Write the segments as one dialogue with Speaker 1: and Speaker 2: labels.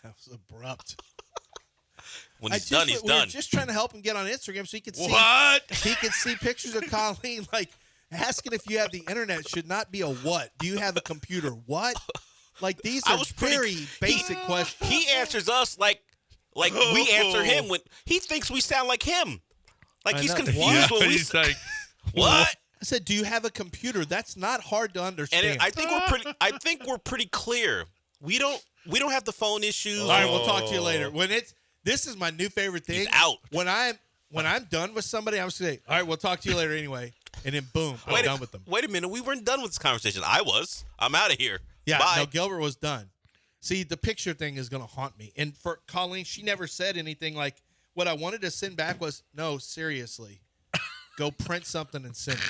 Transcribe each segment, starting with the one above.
Speaker 1: That was abrupt.
Speaker 2: When he's done, he's
Speaker 1: we
Speaker 2: done.
Speaker 1: were just trying to help him get on Instagram so he could see.
Speaker 3: What?
Speaker 1: He could see pictures of Colleen. Like, asking if you have the internet should not be a what. Do you have a computer? What? Like, these are very basic questions.
Speaker 2: He answers us like we answer him when he thinks we sound like him. Like he's confused when we
Speaker 3: he's like,
Speaker 2: what?
Speaker 1: I said, "Do you have a computer?" That's not hard to understand.
Speaker 2: And I think we're pretty clear. We don't have the phone issues.
Speaker 1: All right, we'll talk to you later. This is my new favorite thing.
Speaker 2: He's out.
Speaker 1: When I'm done with somebody, I'm just going to say, "All right, we'll talk to you later anyway." And then boom, I'm done with them.
Speaker 2: Wait a minute, we weren't done with this conversation. I was. I'm out of here.
Speaker 1: Yeah,
Speaker 2: Bye.
Speaker 1: no, Gilbert was done. See, the picture thing is going to haunt me. And for Colleen, she never said anything like, what I wanted to send back was, no, seriously, go print something and send it.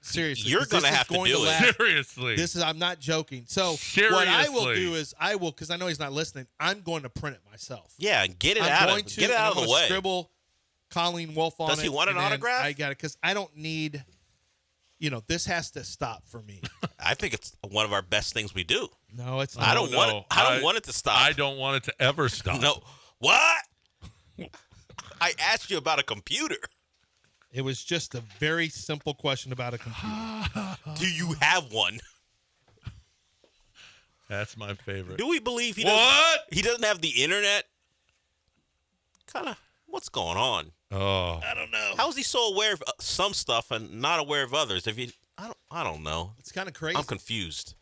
Speaker 1: Seriously.
Speaker 2: You're going to have to do it.
Speaker 3: Seriously.
Speaker 1: I'm not joking. So what I will do is because I know he's not listening, I'm going to print it myself.
Speaker 2: Yeah, get it out of the way.
Speaker 1: Scribble Colleen Wolf on it.
Speaker 2: Does he want an autograph?
Speaker 1: I got it because I don't need, this has to stop for me.
Speaker 2: I think it's one of our best things we do.
Speaker 1: No, it's not.
Speaker 2: I don't want it to stop.
Speaker 3: I don't want it to ever stop.
Speaker 2: No. What? I asked you about a computer.
Speaker 1: It was just a very simple question about a computer.
Speaker 2: Do you have one?
Speaker 3: That's my favorite.
Speaker 2: Do we believe he doesn't have the internet? Kind of. What's going on?
Speaker 3: Oh,
Speaker 1: I don't know.
Speaker 2: How is he so aware of some stuff and not aware of others? I don't know.
Speaker 1: It's kind of crazy.
Speaker 2: I'm confused.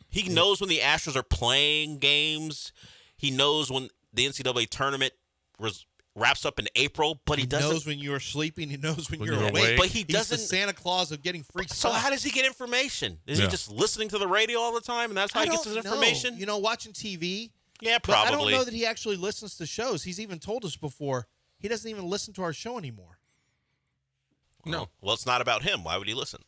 Speaker 2: He knows when the Astros are playing games. He knows when the NCAA tournament wraps up in April, but he doesn't.
Speaker 1: He knows when you're sleeping. He knows when you're
Speaker 3: you're
Speaker 1: awake.
Speaker 3: awake.
Speaker 2: But he
Speaker 1: He's
Speaker 2: doesn't.
Speaker 1: the Santa Claus of getting free
Speaker 2: So
Speaker 1: stuff.
Speaker 2: how does he get information? Is he just listening to the radio all the time, and that's how he gets his information?
Speaker 1: Know. Watching TV.
Speaker 2: Yeah,
Speaker 1: But I
Speaker 2: probably.
Speaker 1: don't know that he actually listens to shows. He's even told us before he doesn't even listen to our show anymore.
Speaker 2: No. Well, it's not about him. Why would he listen?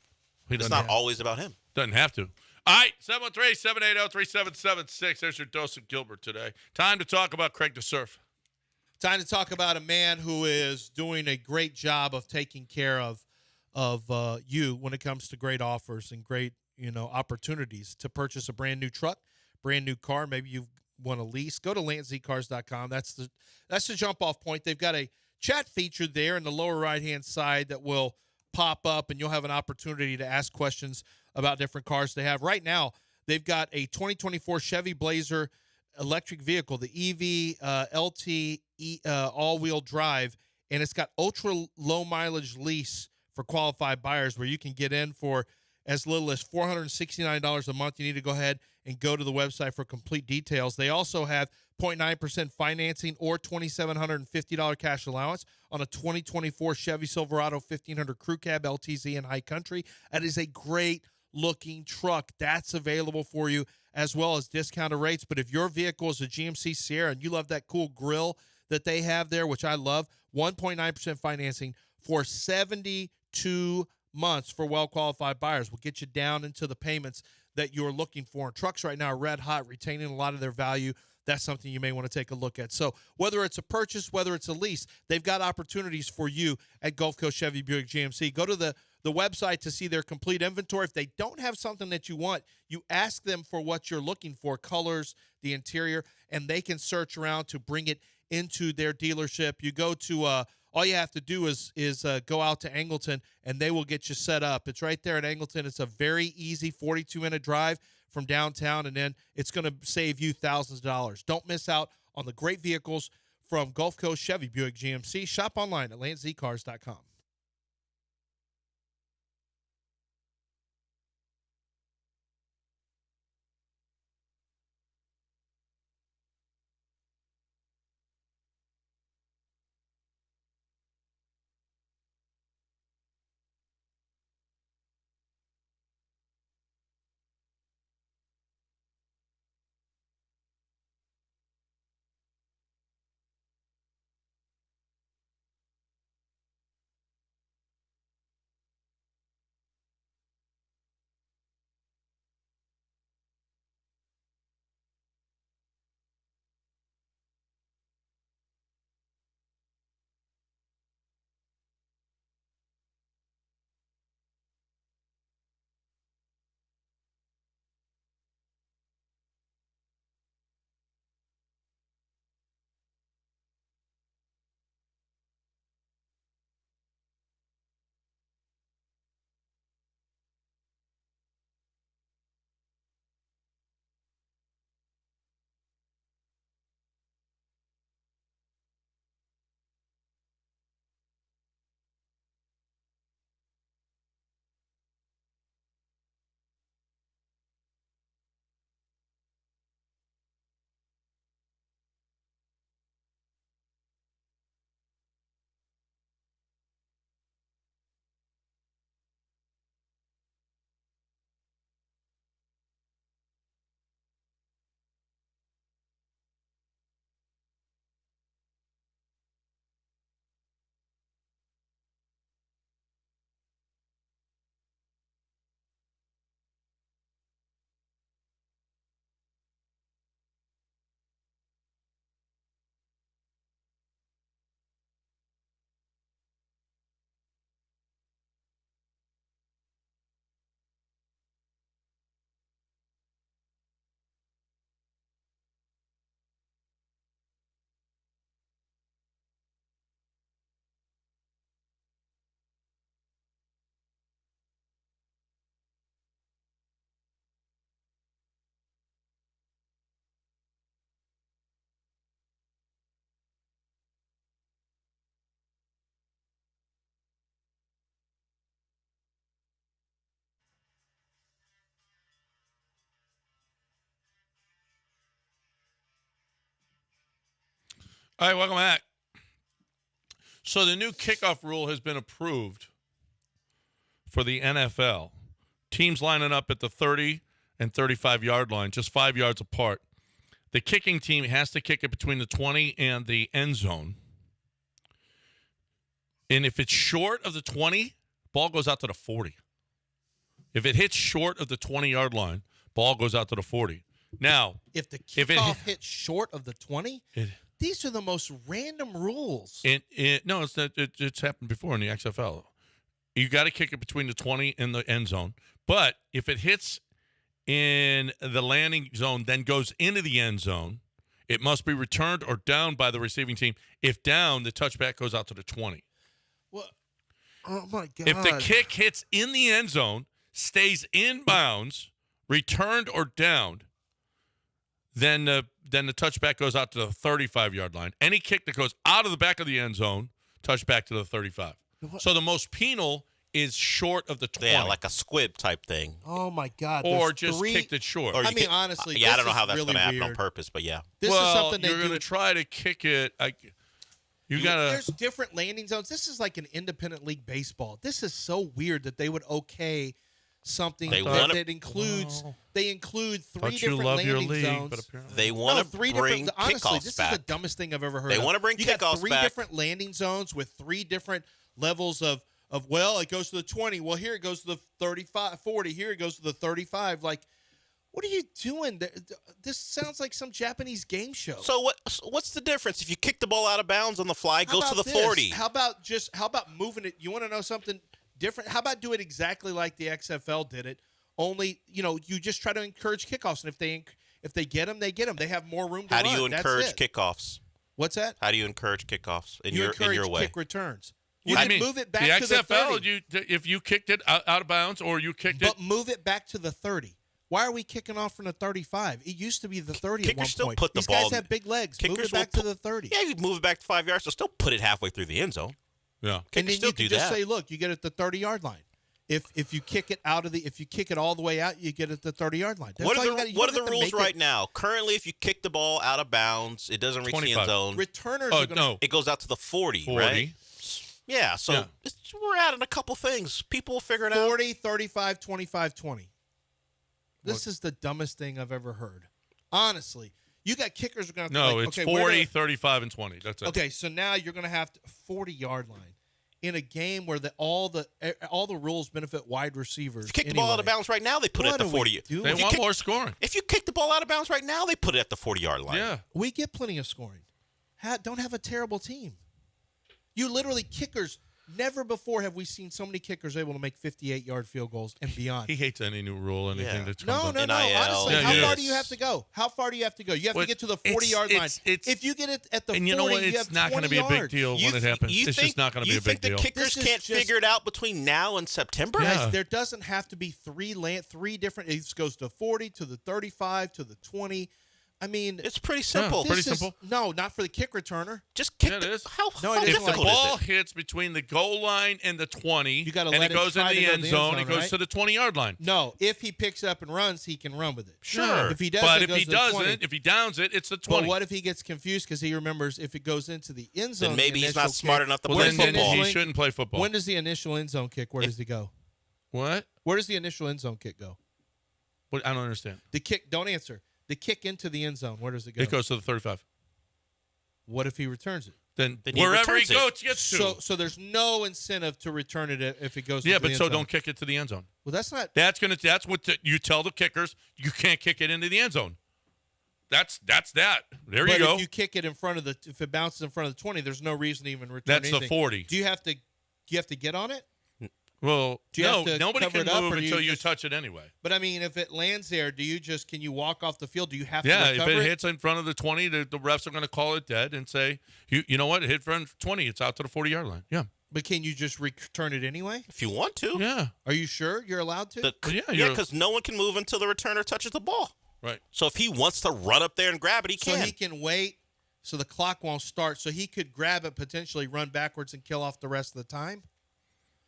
Speaker 3: he
Speaker 2: It's
Speaker 3: doesn't
Speaker 2: not
Speaker 3: have,
Speaker 2: always about him.
Speaker 3: doesn't have to. All right, 713-780-3776. There's your dose of Gilbert today. Time to talk about Craig DeSurf.
Speaker 1: Time to talk about a man who is doing a great job of taking care of you when it comes to great offers and great opportunities to purchase a brand new truck, brand new car. Maybe you want to lease. Go to landzcars.com. That's the jump off point. They've got a chat feature there in the lower right hand side that will pop up, and you'll have an opportunity to ask questions about different cars they have. Right now, they've got a 2024 Chevy Blazer electric vehicle, the EV LT all-wheel drive, and it's got ultra low mileage lease for qualified buyers where you can get in for as little as $469 a month. You need to go ahead and go to the website for complete details. They also have 0.9% financing or $2,750 cash allowance on a 2024 Chevy Silverado 1500 Crew Cab LTZ in High Country. That is a great looking truck. That's available for you, as well as discounted rates. But if your vehicle is a GMC Sierra and you love that cool grill that they have there, which I love, 1.9% financing for 72 months for well-qualified buyers will get you down into the payments that you're looking for. And trucks right now are red hot, retaining a lot of their value. That's something you may want to take a look at. So whether it's a purchase, whether it's a lease, they've got opportunities for you at Gulf Coast Chevy Buick GMC. Go to the website to see their complete inventory. If they don't have something that you want, you ask them for what you're looking for, colors, the interior, and they can search around to bring it into their dealership. You go to all you have to do is go out to Angleton, and they will get you set up. It's right there at Angleton. It's a very easy 42-minute drive from downtown, and then it's going to save you thousands of dollars. Don't miss out on the great vehicles from Gulf Coast Chevy Buick GMC. Shop online at landzcars.com.
Speaker 3: All right, welcome back. So the new kickoff rule has been approved for the NFL. Teams lining up at the 30 and 35-yard line, just 5 yards apart. The kicking team has to kick it between the 20 and the end zone. And if it's short of the 20, ball goes out to the 40. If it hits short of the 20-yard line, ball goes out to the 40. Now,
Speaker 1: if the kickoff hits short of the 20, these are the most random rules.
Speaker 3: No, it's not. It's happened before in the XFL. You got to kick it between the 20 and the end zone. But if it hits in the landing zone, then goes into the end zone, it must be returned or down by the receiving team. If down, the touchback goes out to the 20.
Speaker 1: What? Oh, my God.
Speaker 3: If the kick hits in the end zone, stays in bounds, returned or downed, then the touchback goes out to the 35-yard line. Any kick that goes out of the back of the end zone, touchback to the 35. What? So the most penal is short of the 20.
Speaker 2: Yeah, like a squib type thing.
Speaker 1: Oh, my God.
Speaker 3: Or just kicked it short.
Speaker 2: Or
Speaker 1: honestly,
Speaker 2: I don't know how that's
Speaker 1: really
Speaker 2: going to happen
Speaker 1: weird.
Speaker 2: on purpose, but yeah.
Speaker 1: This is something
Speaker 3: you're going to try to kick it.
Speaker 1: There's different landing zones. This is like an independent league baseball. This is so weird that they would okay something that includes they include three different landing zones.
Speaker 2: They want to bring
Speaker 1: honestly,
Speaker 2: kickoffs
Speaker 1: this
Speaker 2: back.
Speaker 1: is the dumbest thing I've ever heard.
Speaker 2: They want to bring
Speaker 1: you
Speaker 2: kickoffs
Speaker 1: got three
Speaker 2: back.
Speaker 1: different landing zones with three different levels of well, it goes to the 20. Well, here it goes to the 35, 40. Here it goes to the 35. Like, what are you doing? This sounds like some Japanese game show.
Speaker 2: So what's the difference? If you kick the ball out of bounds on the fly, it goes to the 40.
Speaker 1: How about moving it? You want to know something different? How about do it exactly like the XFL did it? Only, you just try to encourage kickoffs, and if they get them, they get them. They have more room to
Speaker 2: run.
Speaker 1: How
Speaker 2: do you encourage kickoffs?
Speaker 1: What's that?
Speaker 2: How do you encourage kickoffs in
Speaker 1: your
Speaker 2: way?
Speaker 1: Kick returns. You can move it back to the
Speaker 3: XFL,
Speaker 1: 30.
Speaker 3: If you kicked it out of bounds or you kicked it.
Speaker 1: But move it back to the 30. Why are we kicking off from the 35? It used to be the 30 at one
Speaker 2: still
Speaker 1: point.
Speaker 2: Put the
Speaker 1: These
Speaker 2: ball
Speaker 1: guys have big legs.
Speaker 2: Kickers
Speaker 1: Move it back to the 30.
Speaker 2: Yeah, you move it back to 5 yards. They'll still put it halfway through the end zone.
Speaker 3: Yeah.
Speaker 1: And then you can just say, look, you get it at the 30-yard line. If you kick it if you kick it all the way out, you get it at the 30-yard line.
Speaker 2: What are the rules right now? Currently, if you kick the ball out of bounds, it doesn't reach 25. The end zone.
Speaker 1: Returners are going to.
Speaker 2: It goes out to the 40, right? Yeah, so we're adding a couple things. People will figure it
Speaker 1: 40, 35, 25, 20. This is the dumbest thing I've ever heard. Honestly. You got kickers are going to
Speaker 3: No, it's 40, 35, and 20. That's it.
Speaker 1: Okay, so now you're going to have 40-yard line in a game where all the rules benefit wide receivers.
Speaker 2: If you kick the ball out of bounds right now, they put it at the 40.
Speaker 3: They want more scoring.
Speaker 2: If you kick the ball out of bounds right now, they put it at the 40-yard line.
Speaker 3: Yeah.
Speaker 1: We get plenty of scoring. Don't have a terrible team. You literally kickers. Never before have we seen so many kickers able to make 58-yard field goals and beyond.
Speaker 3: He hates any new rule, anything that's
Speaker 1: No.
Speaker 2: NIL.
Speaker 1: Honestly, how far do you have to go? How far do you have to go? You have to get to the 40-yard line. If you get it at the 40,
Speaker 3: and you know what? It's not going to be a big deal when it happens. It's just not going to be a big deal.
Speaker 2: You think the kickers can't figure it out between now and September?
Speaker 1: Guys, there doesn't have to be three different. It goes to 40, to the 35, to the 20. I mean,
Speaker 2: it's pretty simple.
Speaker 3: Yeah, pretty simple.
Speaker 1: No, not for the kick returner.
Speaker 2: Just kick
Speaker 3: it is.
Speaker 2: How
Speaker 3: if the
Speaker 2: difficult
Speaker 3: ball
Speaker 2: is it?
Speaker 3: hits between the goal line and the 20,
Speaker 1: you gotta
Speaker 3: and
Speaker 1: let
Speaker 3: it goes in the end zone, it goes
Speaker 1: right?
Speaker 3: to the 20-yard line.
Speaker 1: No, if he picks up and runs, he can run with it.
Speaker 3: Sure.
Speaker 1: If he does,
Speaker 3: but if he doesn't, if he downs it, it's the 20.
Speaker 1: But what if he gets confused because he remembers if it goes into the end zone?
Speaker 2: Then maybe he's not smart enough to
Speaker 3: play
Speaker 2: football.
Speaker 3: Then he shouldn't play football.
Speaker 1: When does the initial end zone kick? Where does he go?
Speaker 3: What?
Speaker 1: Where does the initial end zone kick go?
Speaker 3: I don't understand.
Speaker 1: The kick. Don't answer. The kick into the end zone. Where does it go?
Speaker 3: It goes to the 35.
Speaker 1: What if he returns it?
Speaker 3: Then wherever he gets to.
Speaker 1: So there's no incentive to return it if it goes.
Speaker 3: Yeah,
Speaker 1: to the
Speaker 3: but
Speaker 1: end
Speaker 3: so
Speaker 1: zone.
Speaker 3: don't kick it to the end zone.
Speaker 1: Well, that's not.
Speaker 3: That's what you tell the kickers. You can't kick it into the end zone. That's that. There you go.
Speaker 1: But if you kick it if it bounces in front of the 20, there's no reason to even return
Speaker 3: anything. That's the 40.
Speaker 1: Do you have to get on it?
Speaker 3: Well, nobody can move until you
Speaker 1: just
Speaker 3: touch it anyway.
Speaker 1: But I mean, if it lands there, can you walk off the field? Do you have to
Speaker 3: recover
Speaker 1: recover
Speaker 3: if it hits in front of the 20, the refs are going to call it dead and say, you know what, it hit front of 20, it's out to the 40-yard line. Yeah.
Speaker 1: But can you just return it anyway?
Speaker 2: If you want to.
Speaker 3: Yeah.
Speaker 1: Are you sure you're allowed to?
Speaker 2: Because no one can move until the returner touches the ball.
Speaker 3: Right.
Speaker 2: So if he wants to run up there and grab it, he can.
Speaker 1: So he can wait so the clock won't start. So he could grab it, potentially run backwards and kill off the rest of the time?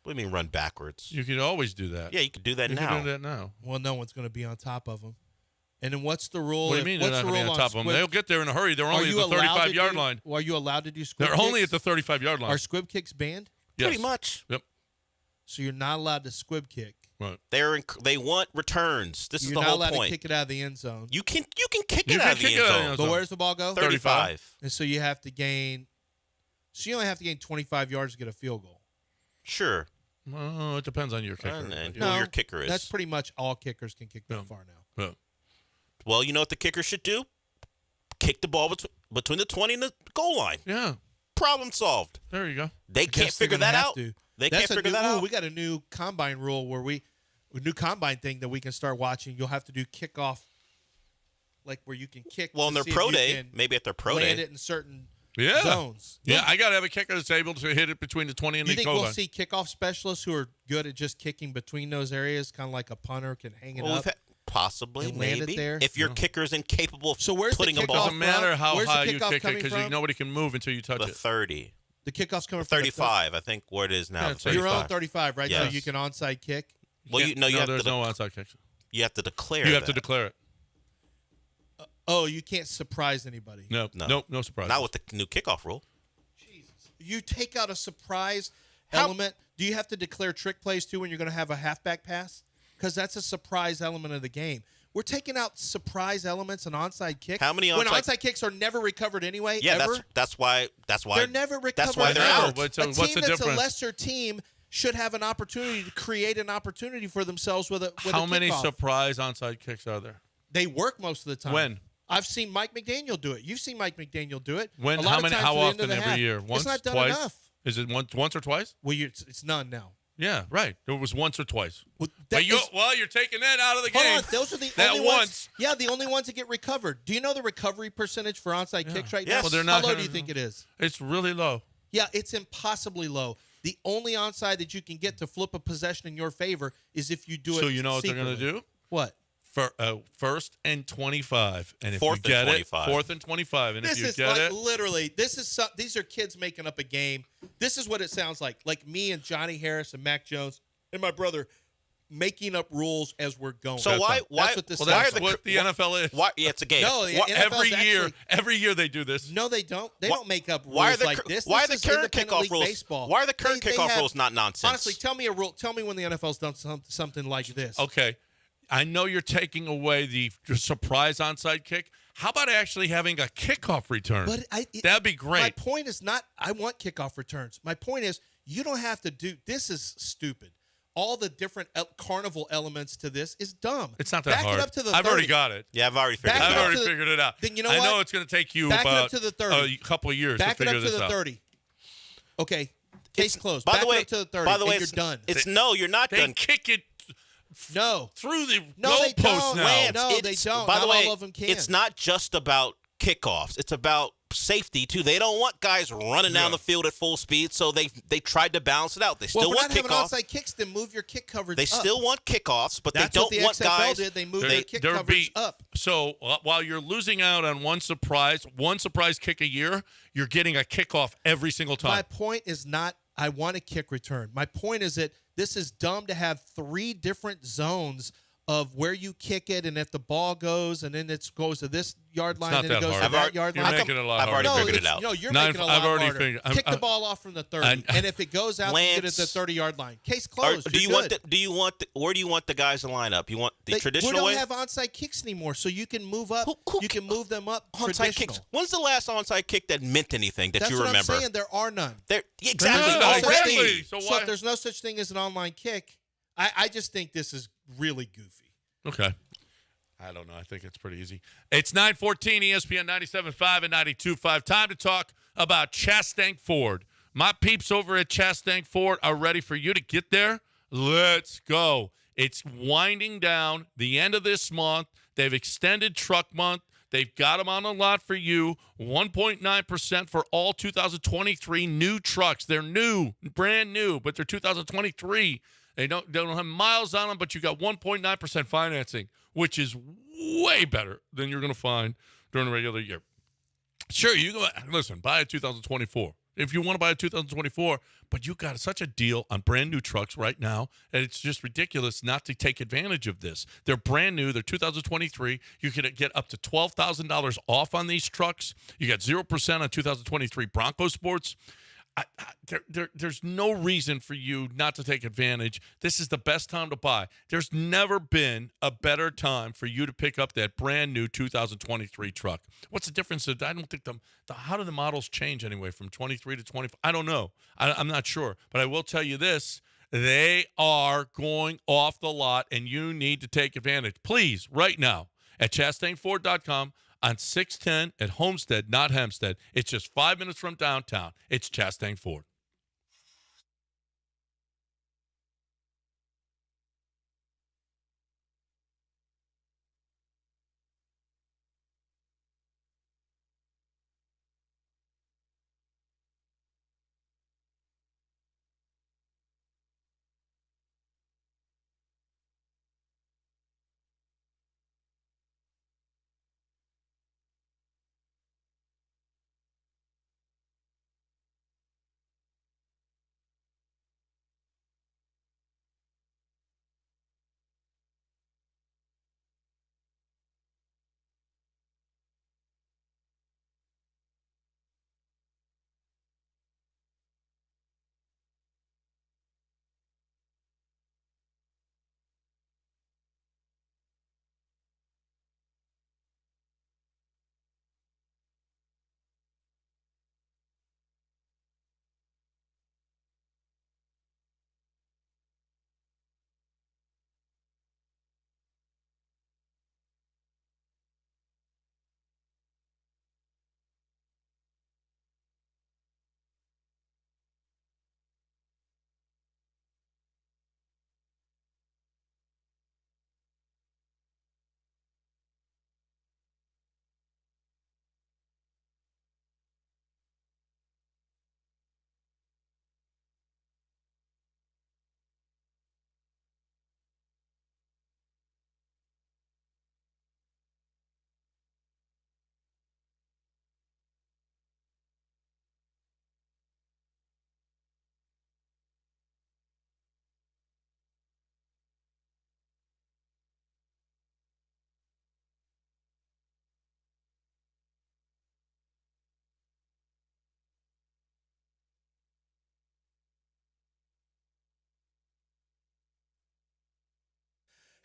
Speaker 2: What do you mean run backwards?
Speaker 3: You could always do that.
Speaker 2: Yeah, you could do that now.
Speaker 3: You can do that now.
Speaker 1: Well, no one's going to be on top of him. And then what's the rule?
Speaker 3: What do you mean they're
Speaker 1: What's
Speaker 3: not
Speaker 1: the
Speaker 3: going to be
Speaker 1: rule
Speaker 3: on top of them?
Speaker 1: squib?
Speaker 3: They'll get there in a hurry. They're only at
Speaker 1: you
Speaker 3: the
Speaker 1: allowed to
Speaker 3: 35-yard
Speaker 1: do-
Speaker 3: line.
Speaker 1: Are you allowed to do squib
Speaker 3: They're only at
Speaker 1: kicks?
Speaker 3: the 35-yard line.
Speaker 1: Are squib kicks banned?
Speaker 3: Yes.
Speaker 2: Pretty much.
Speaker 3: Yep.
Speaker 1: So you're not allowed to squib kick.
Speaker 3: Right.
Speaker 2: They want returns. This
Speaker 1: You're
Speaker 2: is the
Speaker 1: not
Speaker 2: whole
Speaker 1: allowed
Speaker 2: point.
Speaker 1: to kick it out of the end zone.
Speaker 2: You can kick
Speaker 3: You
Speaker 2: it
Speaker 3: can
Speaker 2: out of the
Speaker 3: kick
Speaker 2: end
Speaker 3: it out of the
Speaker 2: zone.
Speaker 3: end
Speaker 1: But
Speaker 3: zone.
Speaker 1: where's the ball go?
Speaker 2: 35.
Speaker 1: And so you have to gain. So you only have to gain 25 yards to get a field goal.
Speaker 2: Sure.
Speaker 3: Well, it depends on your kicker.
Speaker 2: And
Speaker 1: No,
Speaker 2: who your kicker is.
Speaker 1: That's pretty much all kickers can kick that
Speaker 3: Yeah.
Speaker 1: far now.
Speaker 3: Yeah.
Speaker 2: Well, you know what the kicker should do? Kick the ball between the 20 and the goal line.
Speaker 3: Yeah.
Speaker 2: Problem solved.
Speaker 3: There you go.
Speaker 2: They
Speaker 1: I
Speaker 2: can't
Speaker 1: guess they're
Speaker 2: figure
Speaker 1: gonna
Speaker 2: that
Speaker 1: have
Speaker 2: out.
Speaker 1: to.
Speaker 2: They
Speaker 1: That's
Speaker 2: can't
Speaker 1: a
Speaker 2: figure
Speaker 1: new,
Speaker 2: that out.
Speaker 1: We got a new combine rule where a new combine thing that we can start watching. You'll have to do kickoff, like where you can kick.
Speaker 2: Well, on
Speaker 1: to
Speaker 2: their
Speaker 1: see if
Speaker 2: pro
Speaker 1: you
Speaker 2: day,
Speaker 1: can
Speaker 2: maybe at their pro
Speaker 1: land
Speaker 2: day.
Speaker 1: it in certain
Speaker 3: Yeah.
Speaker 1: zones.
Speaker 3: Yeah, I got to have a kicker that's able to hit it between the 20 and
Speaker 1: You
Speaker 3: the
Speaker 1: think
Speaker 3: goal
Speaker 1: we'll
Speaker 3: line.
Speaker 1: see kickoff specialists who are good at just kicking between those areas, kind of like a punter can hang it
Speaker 2: Well,
Speaker 1: up?
Speaker 2: possibly,
Speaker 1: and land it
Speaker 2: maybe.
Speaker 1: there?
Speaker 2: If your kicker is incapable of
Speaker 1: So where's the
Speaker 2: putting a
Speaker 1: kickoff
Speaker 2: ball
Speaker 3: Doesn't matter how
Speaker 1: Where's the
Speaker 3: high you
Speaker 1: kickoff
Speaker 3: kick it
Speaker 1: coming
Speaker 3: because
Speaker 1: from?
Speaker 3: nobody can move until you touch
Speaker 2: the
Speaker 3: it.
Speaker 2: 30.
Speaker 1: The kickoff's coming from
Speaker 2: 35, I think, where it is now.
Speaker 3: Yeah,
Speaker 2: the
Speaker 3: it's
Speaker 1: Your own
Speaker 2: 35.
Speaker 1: 35, right?
Speaker 2: Yes.
Speaker 1: So you can onside kick.
Speaker 2: Well, you have
Speaker 3: there's
Speaker 2: to
Speaker 3: no onside kicks.
Speaker 2: you have to declare
Speaker 3: You have to
Speaker 2: that.
Speaker 3: declare it.
Speaker 1: Oh, you can't surprise anybody.
Speaker 3: No,
Speaker 2: No.
Speaker 3: no surprise.
Speaker 2: Not with the new kickoff rule.
Speaker 1: You take out a surprise
Speaker 2: How-
Speaker 1: element. Do you have to declare trick plays too when you're going to have a halfback pass? Because that's a surprise element of the game. We're taking out surprise elements and onside kicks.
Speaker 2: How many
Speaker 1: when
Speaker 2: onside-
Speaker 1: onside kicks are never recovered anyway?
Speaker 2: Yeah,
Speaker 1: ever?
Speaker 2: that's why
Speaker 1: They're never recovered.
Speaker 2: That's why they're
Speaker 1: ever.
Speaker 2: out.
Speaker 3: What's
Speaker 1: a
Speaker 3: the
Speaker 1: team that's
Speaker 3: difference?
Speaker 1: a lesser team should have an opportunity to create an opportunity for themselves with a
Speaker 3: How
Speaker 1: a
Speaker 3: many
Speaker 1: kickoff.
Speaker 3: surprise onside kicks are there?
Speaker 1: They work most of the time.
Speaker 3: When?
Speaker 1: I've seen Mike McDaniel do it. You've seen Mike McDaniel do it.
Speaker 3: When?
Speaker 1: A lot
Speaker 3: How
Speaker 1: of
Speaker 3: many?
Speaker 1: times
Speaker 3: How
Speaker 1: at the end of
Speaker 3: often
Speaker 1: the
Speaker 3: every
Speaker 1: half.
Speaker 3: year? Once,
Speaker 1: It's not done
Speaker 3: twice?
Speaker 1: enough.
Speaker 3: Is it once or twice?
Speaker 1: Well, it's none now.
Speaker 3: Yeah, right. It was once or twice.
Speaker 1: Well,
Speaker 3: But
Speaker 1: that is-
Speaker 3: you're taking that out of the game.
Speaker 1: Hold on, those are the
Speaker 3: that
Speaker 1: only
Speaker 3: once.
Speaker 1: ones. Yeah, the only ones that get recovered. Do you know the recovery percentage for onside kicks right
Speaker 2: Yes.
Speaker 1: now?
Speaker 2: Well,
Speaker 3: they're
Speaker 1: How
Speaker 3: not
Speaker 1: low do
Speaker 3: gonna-
Speaker 1: you think it is?
Speaker 3: It's really low.
Speaker 1: Yeah, it's impossibly low. The only onside that you can get to flip a possession in your favor is if you do it.
Speaker 3: So you know what they're going to
Speaker 1: secretly.
Speaker 3: do?
Speaker 1: What?
Speaker 3: First and 25, and if
Speaker 2: Fourth
Speaker 3: you
Speaker 2: and
Speaker 3: get
Speaker 2: 25.
Speaker 3: it, fourth and 25, and
Speaker 1: This
Speaker 3: if you
Speaker 1: is
Speaker 3: get
Speaker 1: like
Speaker 3: it,
Speaker 1: literally. These are kids making up a game. This is what it sounds like. Like me and Johnny Harris and Mac Jones and my brother making up rules as we're going.
Speaker 2: So why
Speaker 1: That's what this
Speaker 3: well,
Speaker 1: sounds
Speaker 3: that's
Speaker 1: like.
Speaker 3: what the NFL is.
Speaker 2: Why? Yeah, it's a game.
Speaker 1: No, the
Speaker 2: Why-
Speaker 1: NFL's
Speaker 3: Every year they do this.
Speaker 1: No, they don't. They
Speaker 2: Why-
Speaker 1: don't make up rules
Speaker 2: why are the
Speaker 1: like
Speaker 2: cur-
Speaker 1: this.
Speaker 2: why are
Speaker 1: This
Speaker 2: the
Speaker 1: is
Speaker 2: current
Speaker 1: independent
Speaker 2: kickoff
Speaker 1: league
Speaker 2: rules-
Speaker 1: baseball.
Speaker 2: why are the current
Speaker 1: They
Speaker 2: kickoff
Speaker 1: have-
Speaker 2: rules not nonsense?
Speaker 1: Honestly, tell me a rule. Tell me when the NFL's done something like this.
Speaker 3: Okay, I know you're taking away the surprise onside kick. How about actually having a kickoff return?
Speaker 1: But
Speaker 3: That'd be great.
Speaker 1: My point is not I want kickoff returns. My point is you don't have to do this is stupid. All the different carnival elements to this is dumb.
Speaker 3: It's not that
Speaker 1: Back
Speaker 3: hard.
Speaker 1: it up to the
Speaker 3: I've
Speaker 1: 30.
Speaker 3: already got it.
Speaker 2: Yeah, I've already figured
Speaker 1: Back
Speaker 2: it
Speaker 3: I've
Speaker 1: it
Speaker 2: out.
Speaker 1: up
Speaker 3: already
Speaker 1: to the-
Speaker 3: figured it out.
Speaker 1: then you know
Speaker 3: I know
Speaker 1: what?
Speaker 3: it's going to take you
Speaker 1: Back it up
Speaker 3: about
Speaker 1: to the 30.
Speaker 3: a couple of years
Speaker 1: Back
Speaker 3: to
Speaker 1: it up
Speaker 3: figure
Speaker 1: to
Speaker 3: this
Speaker 1: the
Speaker 3: out.
Speaker 1: 30. Okay. Case closed.
Speaker 2: By
Speaker 1: Back
Speaker 2: the way,
Speaker 1: it up to the 30.
Speaker 2: by the way,
Speaker 1: and you're
Speaker 2: it's
Speaker 1: done.
Speaker 2: It's no, you're not
Speaker 3: They
Speaker 2: done.
Speaker 3: kick it
Speaker 1: No.
Speaker 3: through the
Speaker 1: No, they
Speaker 3: goalpost
Speaker 1: don't.
Speaker 3: now.
Speaker 2: Lance,
Speaker 1: No, they
Speaker 2: it's-
Speaker 1: don't.
Speaker 2: By the
Speaker 1: Not
Speaker 2: way,
Speaker 1: all of them can.
Speaker 2: it's not just about kickoffs. It's about safety too. They don't want guys running down the field at full speed, so they tried to balance it out. They
Speaker 1: Well,
Speaker 2: still
Speaker 1: if we're
Speaker 2: want
Speaker 1: not having
Speaker 2: kickoffs.
Speaker 1: onside kicks, then move your kick coverage
Speaker 2: They
Speaker 1: up.
Speaker 2: still want kickoffs, but
Speaker 1: That's
Speaker 2: they
Speaker 1: what
Speaker 2: don't
Speaker 1: the
Speaker 2: want
Speaker 1: XFL
Speaker 2: guys.
Speaker 1: did. They moved
Speaker 3: There-
Speaker 1: their kick
Speaker 3: there'd
Speaker 1: coverage
Speaker 3: be-
Speaker 1: up.
Speaker 3: So while you're losing out on one surprise kick a year, you're getting a kickoff every single time.
Speaker 1: My point is not I want a kick return. My point is that this is dumb to have 3 different zones of where you kick it, and if the ball goes, and then it goes to this yard line,
Speaker 3: not
Speaker 1: then it
Speaker 3: that
Speaker 1: goes
Speaker 3: hard.
Speaker 1: to that yard
Speaker 3: You're
Speaker 1: line.
Speaker 3: making it a lot
Speaker 2: I've already
Speaker 3: harder.
Speaker 2: figured it
Speaker 1: it's-
Speaker 2: out.
Speaker 1: No, you're
Speaker 3: No,
Speaker 1: making a
Speaker 3: I've
Speaker 1: lot
Speaker 3: already
Speaker 1: harder.
Speaker 3: figured-
Speaker 1: Kick the ball off from the 30, and if it goes out, you get it to the
Speaker 2: Lance,
Speaker 1: 30-yard line. Case
Speaker 2: Or
Speaker 1: closed.
Speaker 2: do you
Speaker 1: You're
Speaker 2: want?
Speaker 1: good.
Speaker 2: Where do you want the guys to line up? You want the
Speaker 1: We
Speaker 2: traditional
Speaker 1: don't
Speaker 2: way?
Speaker 1: have onside kicks anymore, so you can move up.
Speaker 2: Who
Speaker 1: You can move them up
Speaker 2: onside
Speaker 1: traditional.
Speaker 2: kicks. When's the last onside kick that meant anything that
Speaker 1: That's
Speaker 2: you
Speaker 1: what
Speaker 2: remember?
Speaker 1: I'm saying. There are none.
Speaker 2: Exactly.
Speaker 3: Yeah,
Speaker 1: There's no such
Speaker 3: exactly.
Speaker 1: thing.
Speaker 3: So
Speaker 1: So
Speaker 3: why-
Speaker 1: if there's no such thing as an online kick, I just think this is really goofy.
Speaker 3: Okay. I don't know. I think it's pretty easy. It's 9:14, ESPN 97.5 and 92.5. Time to talk about Chastang Ford. My peeps over at Chastang Ford are ready for you to get there. Let's go. It's winding down the end of this month. They've extended truck month. They've got them on the lot for you. 1.9% for all 2023 new trucks. They're new, brand new, but they're 2023. They don't have miles on them, but you got 1.9% financing, which is way better than you're going to find during the regular year. Sure, you go listen, buy a 2024. if you want to buy a 2024, but you got such a deal on brand new trucks right now, and it's just ridiculous not to take advantage of this. They're brand new. They're 2023. You can get up to $12,000 off on these trucks. You got 0% on 2023 Bronco Sports. There's no reason for you not to take advantage. This is the best time to buy. There's never been a better time for you to pick up that brand new 2023 truck. What's the difference? I don't think how do the models change anyway from 23 to 24? I don't know. I'm not sure. But I will tell you this. They are going off the lot, and you need to take advantage. Please, right now, at ChastangFord.com, on 610 at Homestead, not Hempstead. It's just 5 minutes from downtown. It's Chastang Ford.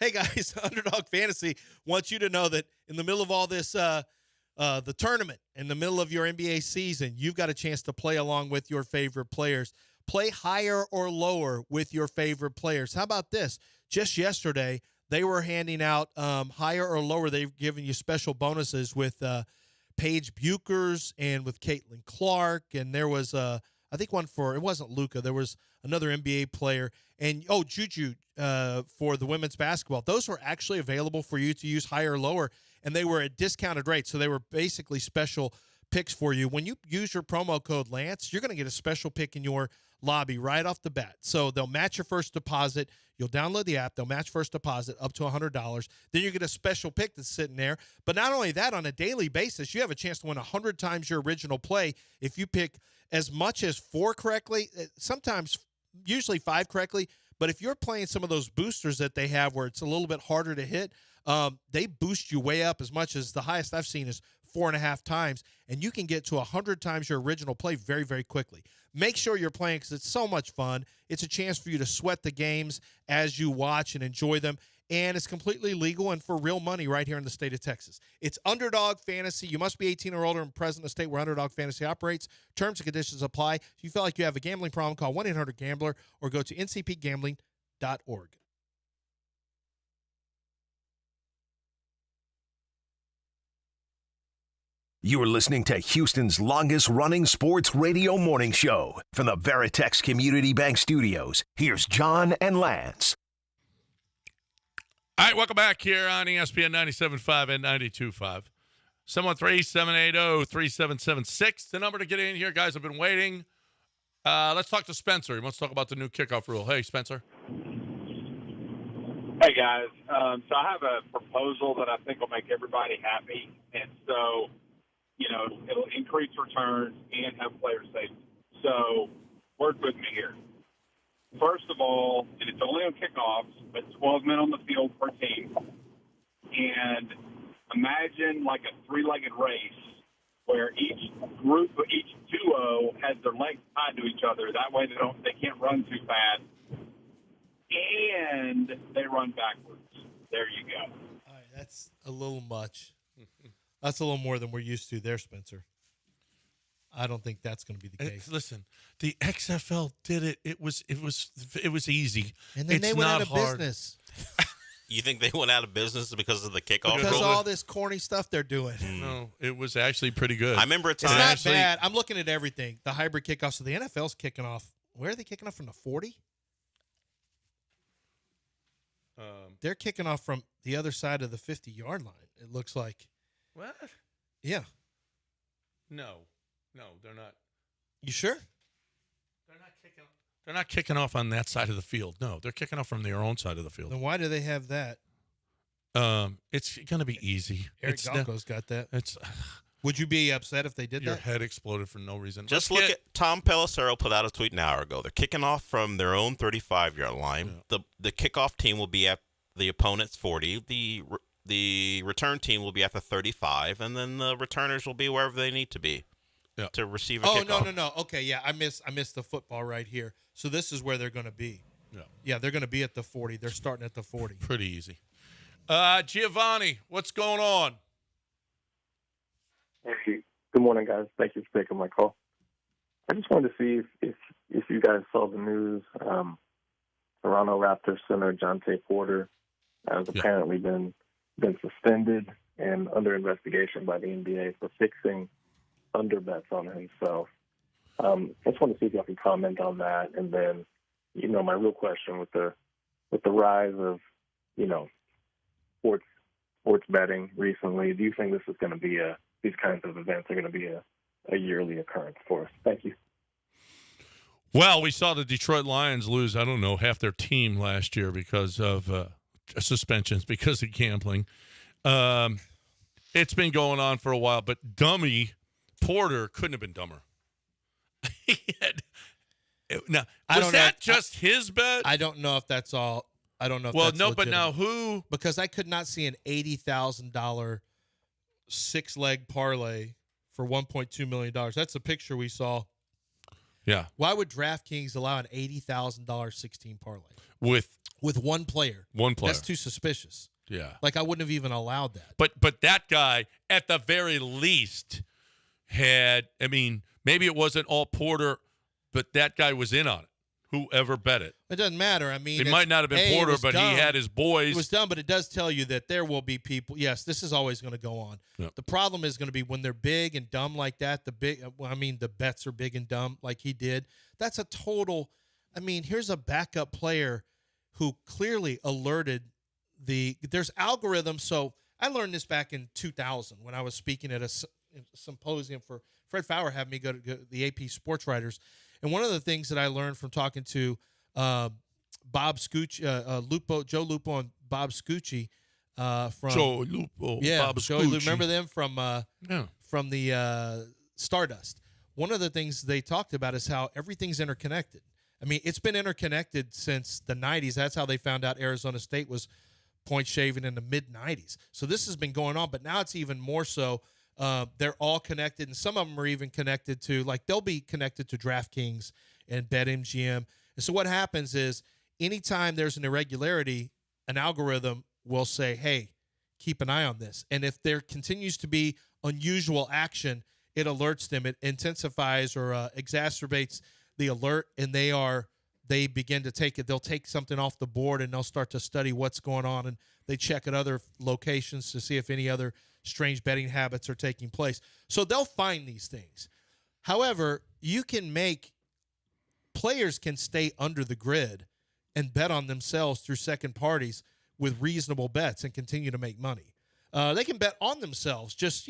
Speaker 1: Hey guys, Underdog Fantasy wants you to know that in the middle of all this, the tournament, in the middle of your NBA season, you've got a chance to play along with your favorite players. Play higher or lower with your favorite players. How about this? Just yesterday, they were handing out higher or lower. They've given you special bonuses with Paige Buchers and with Caitlin Clark. And there was, I think, one for, it wasn't Luka. There was another NBA player. And, Juju for the women's basketball. Those were actually available for you to use higher or lower, and they were at discounted rates. So they were basically special picks for you. When you use your promo code Lance, you're going to get a special pick in your lobby right off the bat. So they'll match your first deposit. You'll download the app. They'll match first deposit up to $100. Then you get a special pick that's sitting there. But not only that, on a daily basis, you have a chance to win 100 times your original play if you pick as much as 4 correctly, sometimes usually 5 correctly. But if you're playing some of those boosters that they have where it's a little bit harder to hit, they boost you way up as much as the highest I've seen is 4.5 times, and you can get to 100 times your original play very, very quickly. Make sure you're playing because it's so much fun. It's a chance for you to sweat the games as you watch and enjoy them, and it's completely legal and for real money right here in the state of Texas. It's Underdog Fantasy. You must be 18 or older and present in the state where Underdog Fantasy operates. Terms and conditions apply. If you feel like you have a gambling problem, call 1-800-GAMBLER or go to ncpgambling.org.
Speaker 4: You're listening to Houston's longest-running sports radio morning show. From the Veritex Community Bank Studios, here's John and Lance.
Speaker 3: All right, welcome back here on ESPN 97.5 and 92.5. 713-780-3776. The number to get in here, guys. I've been waiting. Let's talk to Spencer. He wants to talk about the new kickoff rule. Hey, Spencer.
Speaker 5: Hey, guys. So I have a proposal that I think will make everybody happy. And so, it'll increase returns and have player safety. So work with me here. First of all, and it's only on kickoffs, but 12 men on the field per team. And imagine like a three-legged race where each duo has their legs tied to each other. That way they can't run too fast. And they run backwards. There you go.
Speaker 1: All right, that's a little much. That's a little more than we're used to there, Spencer. I don't think that's going to be the case.
Speaker 3: Listen, the XFL did it. It was easy.
Speaker 1: And then they went out of business.
Speaker 2: You think they went out of business because of the kickoff
Speaker 1: Because
Speaker 2: rule?
Speaker 1: of all this corny stuff they're doing.
Speaker 3: No, it was actually pretty good.
Speaker 2: I remember a
Speaker 1: It's
Speaker 2: time.
Speaker 1: not bad. I'm looking at everything. The hybrid kickoffs. So the NFL's kicking off. Where are they kicking off from, the 40? They're kicking off from the other side of the 50-yard line, it looks like.
Speaker 3: What?
Speaker 1: Yeah.
Speaker 3: No, they're not.
Speaker 1: You sure?
Speaker 3: They're not kicking off on that side of the field. No, they're kicking off from their own side of the field.
Speaker 1: Then why do they have that?
Speaker 3: It's going to be easy.
Speaker 1: Eric Galco's got that.
Speaker 3: It's
Speaker 1: Would you be upset if they did
Speaker 3: your
Speaker 1: that?
Speaker 3: head exploded for no reason.
Speaker 2: Just look at Tom Pelissero put out a tweet an hour ago. They're kicking off from their own 35-yard line.
Speaker 3: Yeah.
Speaker 2: The kickoff team will be at the opponent's 40. The return team will be at the 35, and then the returners will be wherever they need to be to receive a kickoff.
Speaker 1: No. Okay, yeah, I missed the football right here. So this is where they're going to be. Yeah, they're going to be at the 40. They're starting at the 40.
Speaker 3: Pretty easy. Giovanni, what's going on?
Speaker 6: Hey, good morning, guys. Thank you for taking my call. I just wanted to see if you guys saw the news. Toronto Raptors center Jontay Porter has apparently been suspended and under investigation by the NBA for fixing underbets on himself. I just want to see if y'all can comment on that. And then, my real question with the rise of, sports betting recently, do you think this is going to be these kinds of events are going to be a yearly occurrence for us? Thank you.
Speaker 3: Well, we saw the Detroit Lions lose, I don't know, half their team last year because of suspensions, because of gambling. It's been going on for a while, but dummy Porter couldn't have been dumber. Now, was that just his bet?
Speaker 1: I don't know if that's all. I don't know if
Speaker 3: well,
Speaker 1: that's
Speaker 3: no,
Speaker 1: legitimate.
Speaker 3: but now who?
Speaker 1: Because I could not see an $80,000 six-leg parlay for $1.2 million. That's a picture we saw.
Speaker 3: Yeah.
Speaker 1: Why would DraftKings allow an $80,000 16 parlay?
Speaker 3: With
Speaker 1: one player.
Speaker 3: One player.
Speaker 1: That's too suspicious.
Speaker 3: Yeah.
Speaker 1: Like, I wouldn't have even allowed that.
Speaker 3: But that guy, at the very least, had, maybe it wasn't all Porter, but that guy was in on it. Whoever bet it.
Speaker 1: It doesn't matter.
Speaker 3: It might not have been Porter, but
Speaker 1: dumb.
Speaker 3: he had his boys.
Speaker 1: It was dumb, but it does tell you that there will be people. Yes, this is always going to go on.
Speaker 3: Yep.
Speaker 1: The problem is going to be when they're big and dumb like that. The bets are big and dumb like he did. That's a total. Here's a backup player who clearly alerted there's algorithms. So I learned this back in 2000 when I was speaking at a symposium for Fred Fowler had me go to the AP Sports Writers. And one of the things that I learned from talking to Bob Scucci, Joe Lupo and Bob Scucci from
Speaker 3: Joe Lupo, Bob
Speaker 1: Joe,
Speaker 3: Scucci.
Speaker 1: remember them from the Stardust. One of the things they talked about is how everything's interconnected. It's been interconnected since the 90s. That's how they found out Arizona State was point shaving in the mid-90s. So this has been going on, but now it's even more so. They're all connected, and some of them are even connected to, they'll be connected to DraftKings and BetMGM. And so what happens is anytime there's an irregularity, an algorithm will say, hey, keep an eye on this. And if there continues to be unusual action, it alerts them. It intensifies or exacerbates the alert, and they begin to take it. They'll take something off the board, and they'll start to study what's going on, and they check at other locations to see if any other strange betting habits are taking place. So they'll find these things. However, players can stay under the grid and bet on themselves through second parties with reasonable bets and continue to make money. They can bet on themselves just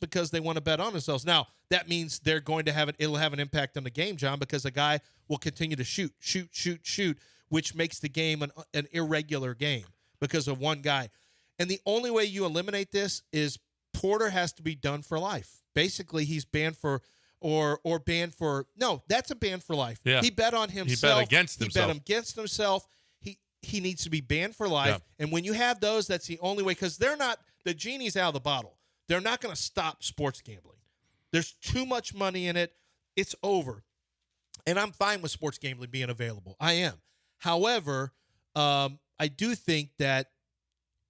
Speaker 1: because they want to bet on themselves. Now, that means they're going to it'll have an impact on the game, John, because a guy will continue to shoot, which makes the game an irregular game because of one guy. And the only way you eliminate this is Porter has to be done for life. Basically, he's banned for or banned for that's a ban for life.
Speaker 3: Yeah.
Speaker 1: He bet on himself.
Speaker 3: He bet against himself.
Speaker 1: He bet against himself. He needs to be banned for life.
Speaker 3: Yeah.
Speaker 1: And when you have those, that's the only way, because they're not, the genie's out of the bottle. They're not going to stop sports gambling. There's too much money in it. It's over. And I'm fine with sports gambling being available. I am. However, I do think that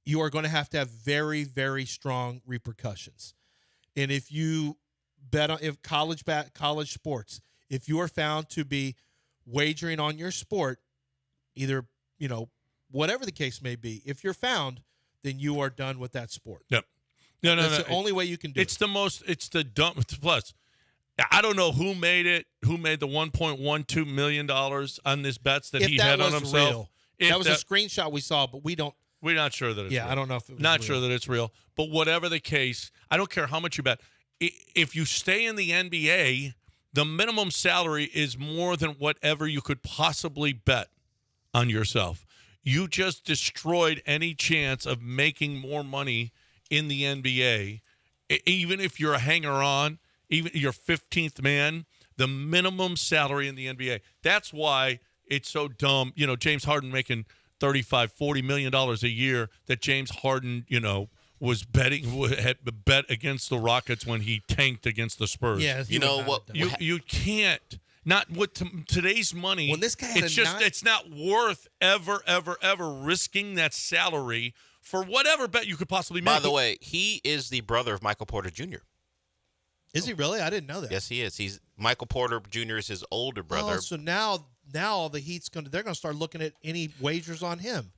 Speaker 1: you are going to have very, very strong repercussions. And if you bet on college sports, if you are found to be wagering on your sport, either, whatever the case may be, if you're found, then you are done with that sport.
Speaker 3: Yep. No.
Speaker 1: That's the only way you can do it.
Speaker 3: It's the dumb. Plus, I don't know who made it, who made the $1.12 million on this bets that he had on himself.
Speaker 1: That was a screenshot we saw, but we're
Speaker 3: not sure that it's real.
Speaker 1: I don't know if it was
Speaker 3: not
Speaker 1: real.
Speaker 3: sure that it's real. But whatever the case, I don't care how much you bet. If you stay in the NBA, the minimum salary is more than whatever you could possibly bet on yourself. You just destroyed any chance of making more money in the NBA. Even if you're a hanger-on, even your 15th man, the minimum salary in the NBA. That's why it's so dumb. James Harden making $35-40 million a year, that James Harden, was had bet against the Rockets when he tanked against the Spurs.
Speaker 1: Yeah,
Speaker 2: you know what?
Speaker 3: You can't. Not with today's money.
Speaker 1: When this guy had
Speaker 3: it's not worth ever risking that salary for whatever bet you could possibly make.
Speaker 2: By the way, he is the brother of Michael Porter Jr.
Speaker 1: Is he really? I didn't know that.
Speaker 2: Yes, he is. He's Michael Porter Jr. is his older brother.
Speaker 1: Oh, so now all the heat's they're going to start looking at any wagers on him.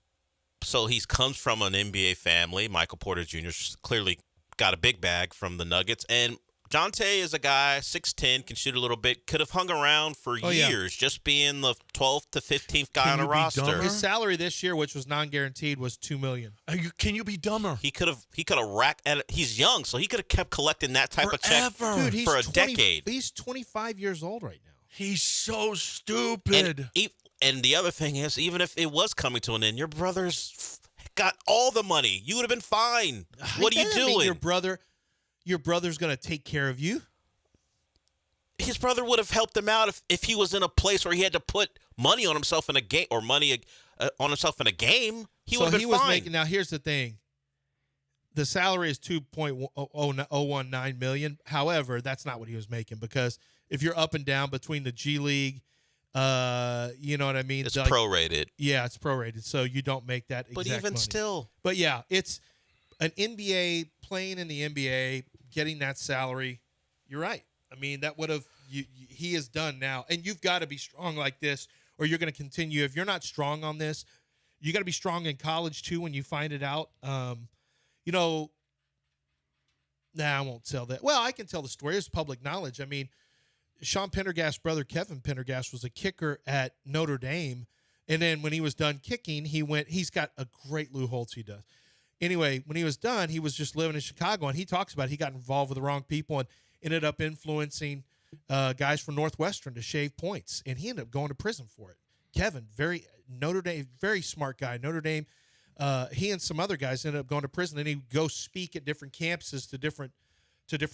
Speaker 2: So he comes from an NBA family. Michael Porter Jr. clearly got a big bag from the Nuggets. And Jontay is a guy, 6'10", can shoot a little bit, could have hung around for years, just being the 12th to 15th guy on a roster.
Speaker 1: His salary this year, which was non-guaranteed, was $2 million.
Speaker 3: Can you be dumber?
Speaker 2: He could have racked at it. He's young, so he could have kept collecting that type of check
Speaker 1: Dude,
Speaker 2: for a decade.
Speaker 1: He's 25 years old right now.
Speaker 3: He's so stupid.
Speaker 2: And the other thing is, even if it was coming to an end, your brother's got all the money. You would have been fine. What are you doing?
Speaker 1: Your brother's going to take care of you.
Speaker 2: His brother would have helped him out if he was in a place where he had to put money on himself in a game or money on himself in a game. He would have been fine.
Speaker 1: Now, here's the thing. The salary is $2.019 million. However, that's not what he was making, because if you're up and down between the G League, you know what I mean?
Speaker 2: It's prorated.
Speaker 1: Yeah, it's prorated, so you don't make that exact
Speaker 2: But even
Speaker 1: money.
Speaker 2: still.
Speaker 1: But yeah, it's an NBA, playing in the NBA, getting that salary. You're right. I mean, that would have he is done now, and you've got to be strong like this, or you're going to continue. If you're not strong on this, you got to be strong in college too when you find it out. I won't tell that. Well, I can tell the story. It's public knowledge. I mean, Sean Pendergast's brother, Kevin Pendergast, was a kicker at Notre Dame. And then when he was done kicking, he's got a great Lou Holtz, he does. Anyway, when he was done, he was just living in Chicago, and he talks about he got involved with the wrong people and ended up influencing guys from Northwestern to shave points. And he ended up going to prison for it. Kevin, Notre Dame, very smart guy. Notre Dame, he and some other guys ended up going to prison, and he would go speak at different campuses to different